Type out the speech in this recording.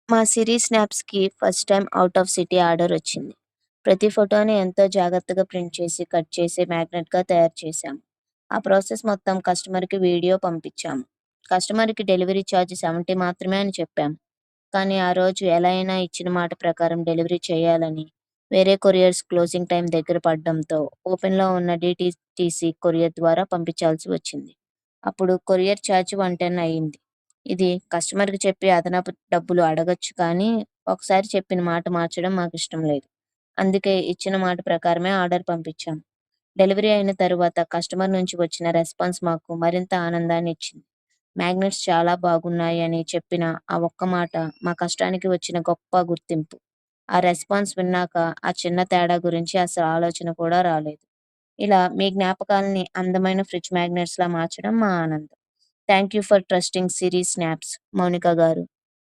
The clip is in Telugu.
మా సిరీస్ స్నాప్స్‌కి first time out of city order వచ్చింది. ప్రతి ఫోటోని ఎంతో జాగ్రత్తగా ప్రింట్ చేసి, కట్ చేసి మ్యాగ్నెట్‌గా తయారు చేశాం. ఆ ప్రాసెస్ మొత్తం కస్టమర్‌కి వీడియో పంపించాము. కస్టమర్‌కి డెలివరీ ఛార్జ్ 70 మాత్రమే అని చెప్పాం. కానీ ఆ రోజు ఎలా అయినా ఇచ్చిన మాట ప్రకారం డెలివరీ చేయాలని, వేరే కొరియర్స్ క్లోజింగ్ టైం దగ్గర పడడంతో ఓపెన్‌లో ఉన్న డీటీటీసీ కొరియర్ ద్వారా పంపించాల్సి వచ్చింది. అప్పుడు కొరియర్ ఛార్జ్ 110 అయింది. ఇది కస్టమర్‌కి చెప్పి అదనపు డబ్బులు అడగొచ్చు కానీ, ఒకసారి చెప్పిన మాట మార్చడం మాకిష్టం లేదు. అందుకే ఇచ్చిన మాట ప్రకారమే ఆర్డర్ పంపించాం. డెలివరీ అయిన తరువాత కస్టమర్ నుంచి వచ్చిన రెస్పాన్స్ మాకు మరింత ఆనందాన్ని ఇచ్చింది. మ్యాగ్నెట్స్ చాలా బాగున్నాయి అని చెప్పిన ఆ ఒక్క మాట మా కష్టానికి వచ్చిన గొప్ప గుర్తింపు. ఆ రెస్పాన్స్ విన్నాక ఆ చిన్న తేడా గురించి అసలు ఆలోచన కూడా రాలేదు. ఇలా మీ జ్ఞాపకాల్ని అందమైన ఫ్రిడ్జ్ మ్యాగ్నెట్స్‌లా మార్చడం మా ఆనందం. Thank you for trusting series snaps Mounika గారు.